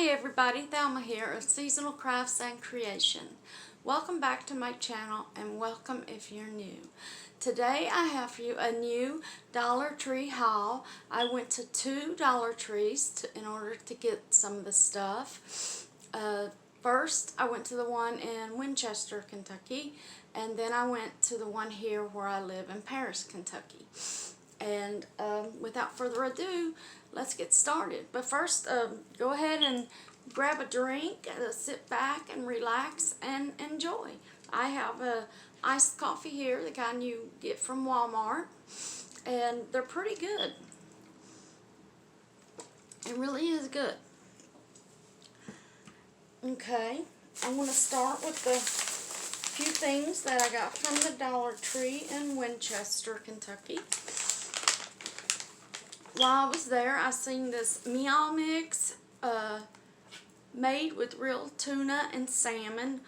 Hey everybody, Thelma here of Seasonal Crafts and Creation. Welcome back to my channel and welcome if you're new. Today I have for you a new Dollar Tree haul. I went to 2 Dollar Trees in order to get some of the stuff. First I went to the one in Winchester, Kentucky, and then I went to the one here where I live in Paris, Kentucky. And without further ado, let's get started. But first, go ahead and grab a drink, sit back and relax and enjoy. I have a iced coffee here, the kind you get from Walmart, and they're pretty good. It really is good. Okay, I want to start with the few things that I got from the Dollar Tree in Winchester, Kentucky. While I was there, I seen this meal mix made with real tuna and salmon,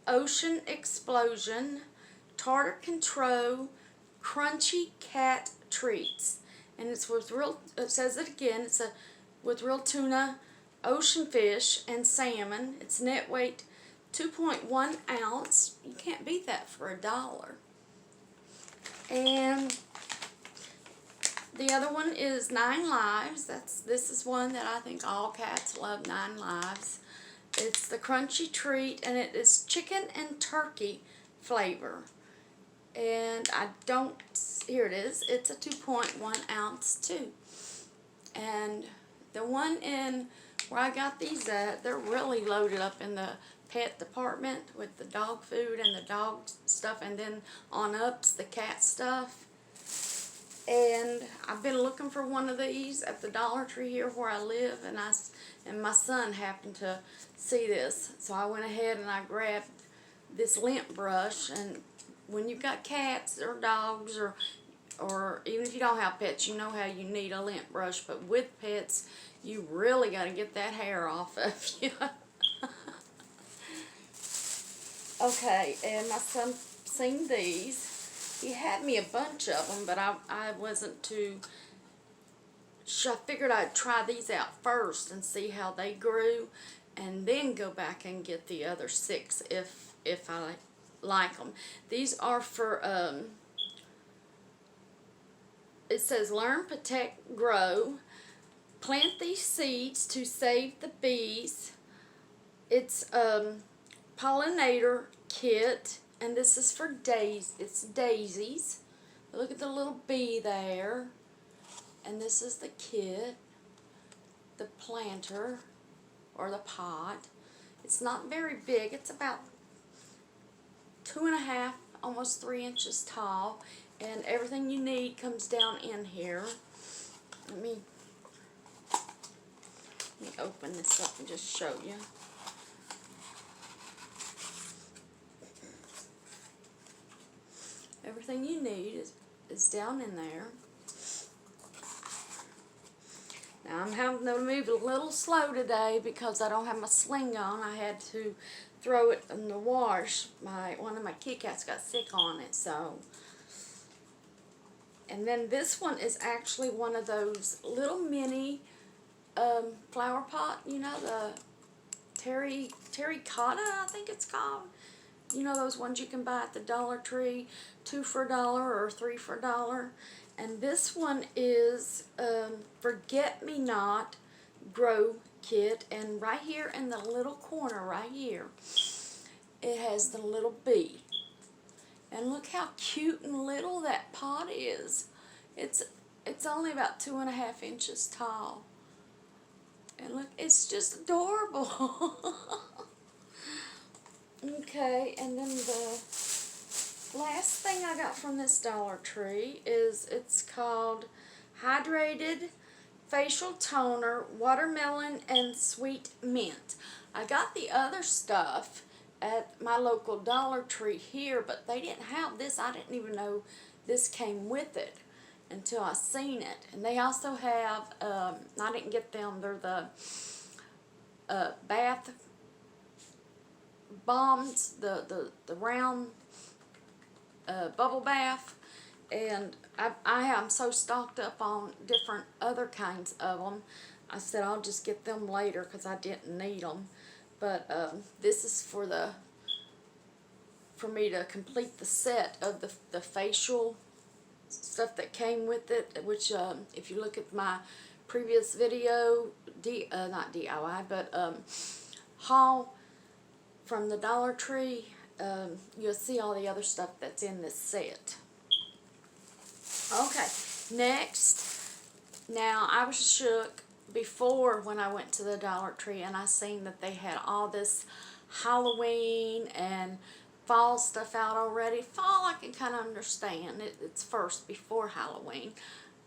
Ocean Explosion, Tartar Control, Crunchy Cat Treats. And it's with real, it says it again, it's with real tuna, ocean fish, and salmon. It's net weight 2.1 ounce. You can't beat that for $1. And the other one is 9 Lives. This is one that I think all cats love, 9 Lives. It's the crunchy treat, and it is chicken and turkey flavor. And here it is. It's a 2.1 ounce too. And the one in where I got these at, they're really loaded up in the pet department with the dog food and the dog stuff, and then on ups the cat stuff. And I've been looking for one of these at the Dollar Tree here where I live, and my son happened to see this, so I went ahead and I grabbed this lint brush. And when you've got cats or dogs, or even if you don't have pets, you know how you need a lint brush, but with pets you really got to get that hair off of you. Okay, and my son seen these. He had me a bunch of them, but I wasn't too sure. I figured I'd try these out first and see how they grew, and then go back and get the other 6 if I like them. These are for, it says Learn, Protect, Grow. Plant these seeds to save the bees. It's pollinator kit. And this is for it's daisies. Look at the little bee there. And this is the kit, the planter, or the pot. It's not very big. It's about 2.5, almost 3 inches tall. And everything you need comes down in here. Let me open this up and just show you. Everything you need is down in there. Now I'm having to move a little slow today because I don't have my sling on. I had to throw it in the wash. One of my kitty cats got sick on it, so. And then this one is actually one of those little mini flower pot, you know, the terracotta, I think it's called. You know those ones you can buy at the Dollar Tree, 2 for $1 or 3 for $1. And this one is Forget-Me-Not Grow Kit. And right here in the little corner right here, it has the little bee. And look how cute and little that pot is. It's only about 2.5 inches tall. And look, it's just adorable. Okay, and then the last thing I got from this Dollar Tree is, it's called Hydrated Facial Toner, Watermelon and Sweet Mint. I got the other stuff at my local Dollar Tree here, but they didn't have this. I didn't even know this came with it until I seen it. And they also have, I didn't get them, they're the bath bombs, the round bubble bath, and I am so stocked up on different other kinds of them. I said I'll just get them later because I didn't need them. But this is for me to complete the set of the facial stuff that came with it, which if you look at my previous video, not DIY, but haul from the Dollar Tree, you'll see all the other stuff that's in this set. Okay, next, now I was shook before when I went to the Dollar Tree and I seen that they had all this Halloween and fall stuff out already. Fall I can kind of understand, it's first before Halloween,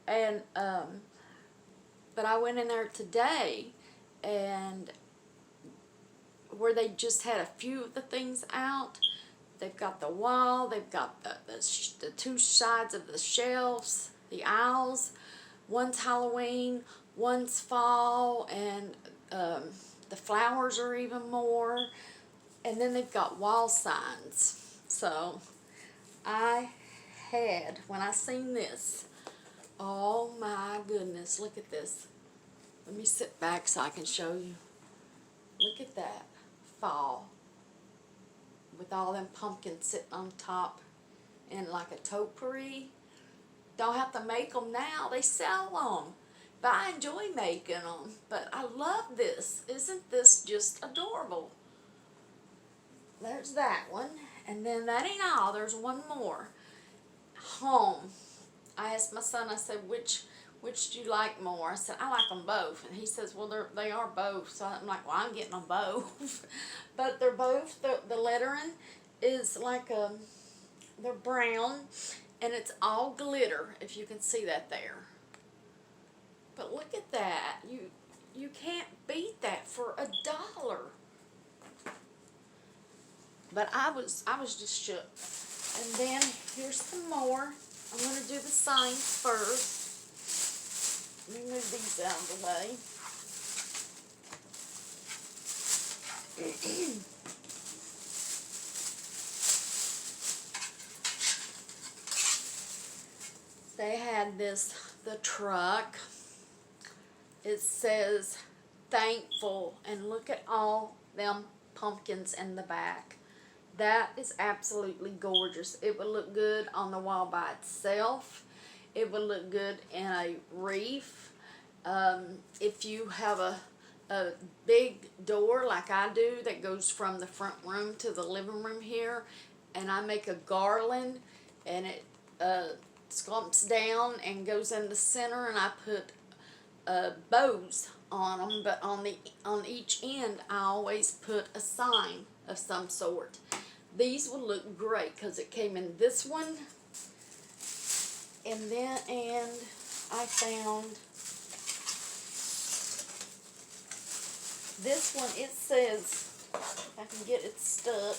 and but I went in there today and where they just had a few of the things out. They've got the wall, they've got the two sides of the shelves, the aisles. One's Halloween, one's fall, and the flowers are even more. And then they've got wall signs. So I had, when I seen this, oh my goodness, look at this. Let me sit back so I can show you. Look at that. Fall. With all them pumpkins sitting on top and like a topiary. Don't have to make them now. They sell them. But I enjoy making them. But I love this. Isn't this just adorable? There's that one. And then that ain't all. There's one more. Home. I asked my son, I said, which do you like more? I said, I like them both. And he says, well, they are both. So I'm like, well, I'm getting them both. But they're both, the lettering is like they're brown. And it's all glitter, if you can see that there. But look at that. You can't beat that for $1. But I was just shook. And then here's some more. I'm going to do the signs first. Let me move these out of the way. They had the truck. It says thankful, and look at all them pumpkins in the back. That is absolutely gorgeous. It would look good on the wall by itself. It would look good in a wreath. If you have a big door like I do that goes from the front room to the living room here, and I make a garland and it sculpts down and goes in the center, and I put bows on them, but on each end I always put a sign of some sort. These would look great because it came in this one, and I found this one. It says, if I can get it stuck,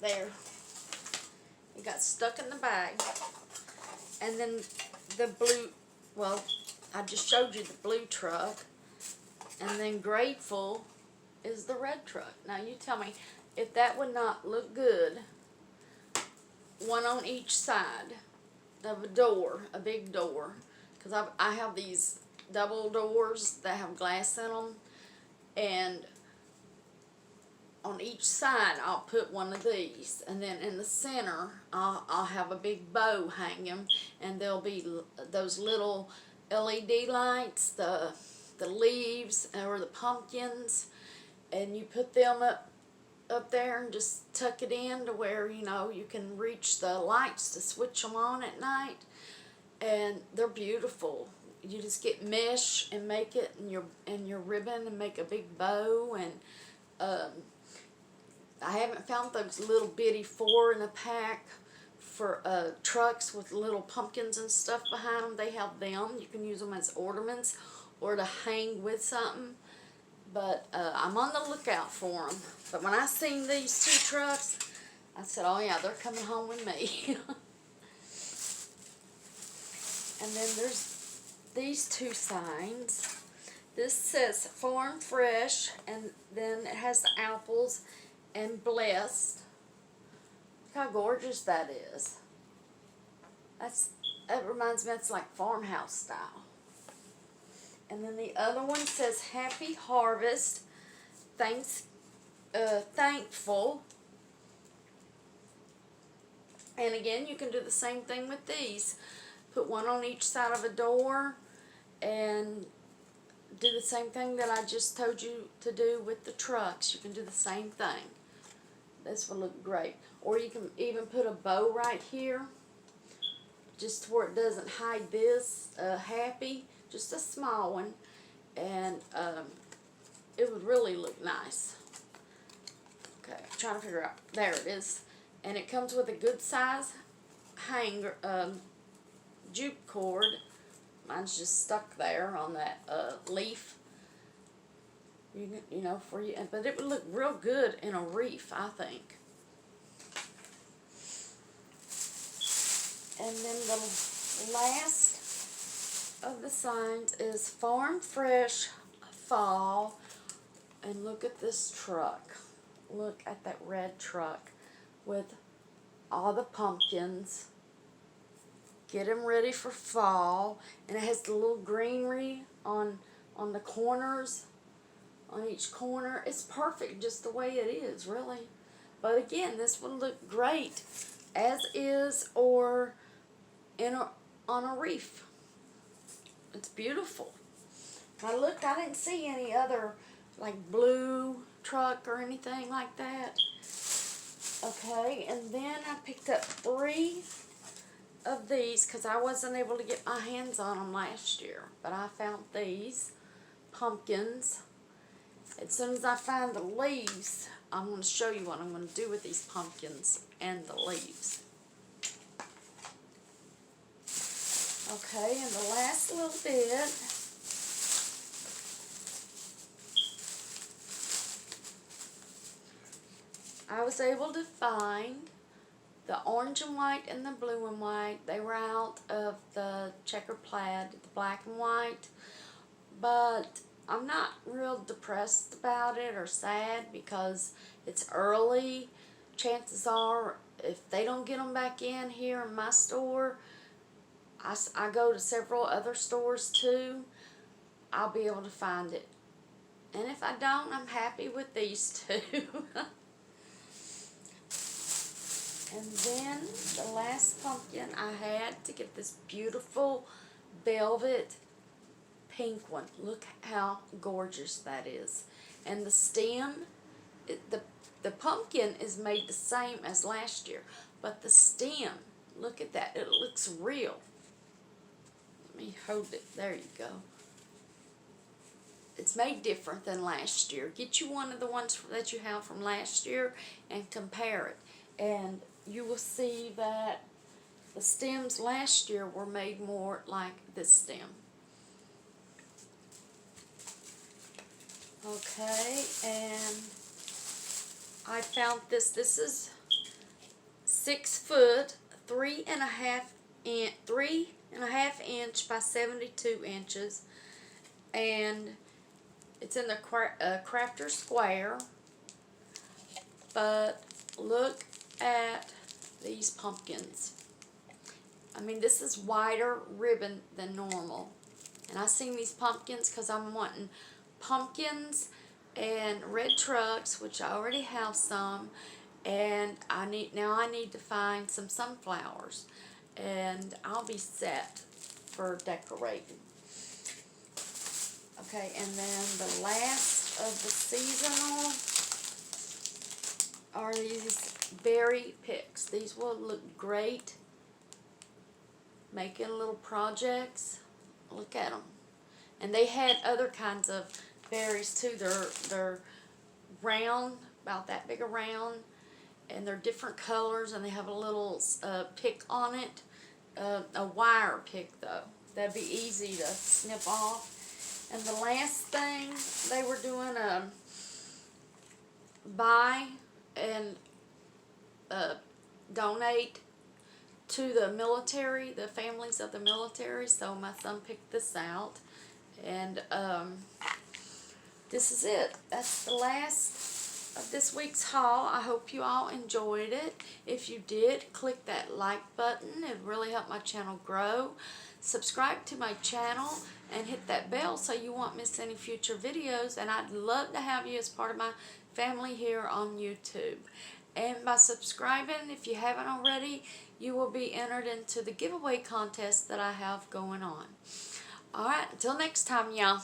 there. It got stuck in the bag. And then the blue, well, I just showed you the blue truck, and then grateful is the red truck. Now you tell me if that would not look good, one on each side of a door, a big door, because I have these double doors that have glass in them, and on each side I'll put one of these, and then in the center I'll have a big bow hanging, and there'll be those little LED lights, the leaves or the pumpkins, and you put them up there and just tuck it in to where you can reach the lights to switch them on at night, and they're beautiful. You just get mesh and make it in your ribbon and make a big bow. And I haven't found those little bitty 4-in-a-pack for trucks with little pumpkins and stuff behind them. They have them. You can use them as ornaments or to hang with something. But I'm on the lookout for them. But when I seen these two trucks, I said, oh yeah, they're coming home with me. And then there's these two signs. This says farm fresh, and then it has the apples and blessed. Look how gorgeous that is. That reminds me, it's like farmhouse style. And then the other one says Happy Harvest, Thankful. And again, you can do the same thing with these. Put one on each side of a door and do the same thing that I just told you to do with the trucks. You can do the same thing. This will look great. Or you can even put a bow right here, just where it doesn't hide this happy, just a small one, and it would really look nice. Okay, I'm trying to figure out, there it is. And it comes with a good size hanger, jute cord. Mine's just stuck there on that leaf. You know, for you, but it would look real good in a wreath, I think. And then the last of the signs is Farm Fresh Fall. And look at this truck. Look at that red truck with all the pumpkins. Get them ready for fall. And it has the little greenery on the corners. On each corner. It's perfect just the way it is, really. But again, this would look great as is or on a wreath. It's beautiful. I looked, I didn't see any other like blue truck or anything like that. Okay, and then I picked up 3 of these because I wasn't able to get my hands on them last year. But I found these pumpkins. As soon as I find the leaves, I'm going to show you what I'm going to do with these pumpkins and the leaves. Okay, and the last little bit, I was able to find the orange and white and the blue and white. They were out of the checker plaid, the black and white, but I'm not real depressed about it or sad because it's early. Chances are, if they don't get them back in here in my store, I go to several other stores too, I'll be able to find it. And if I don't, I'm happy with these two. And then the last pumpkin I had to get this beautiful velvet pink one. Look how gorgeous that is. And the stem, the pumpkin is made the same as last year, but the stem, look at that, it looks real. Let me hold it, there you go. It's made different than last year. Get you one of the ones that you have from last year and compare it. And you will see that the stems last year were made more like this stem. Okay, and I found this. This is 6 foot, 3.5 inch by 72 inches, and it's in the crafter square. But look at these pumpkins. I mean, this is wider ribbon than normal, and I seen these pumpkins because I'm wanting pumpkins and red trucks, which I already have some, and I need to find some sunflowers, and I'll be set for decorating. Okay, and then the last of the seasonal are these berry picks. These will look great making little projects. Look at them. And they had other kinds of berries too. They're round, about that big around, and they're different colors, and they have a little pick on it. A wire pick though. That'd be easy to snip off. And the last thing, they were doing a buy and donate to the military, the families of the military. So my son picked this out, and this is it. That's the last of this week's haul. I hope you all enjoyed it. If you did, click that like button. It really helped my channel grow. subscribe to my channel and hit that bell so you won't miss any future videos. And I'd love to have you as part of my family here on YouTube. And by subscribing, if you haven't already, you will be entered into the giveaway contest that I have going on. Alright, until next time, y'all.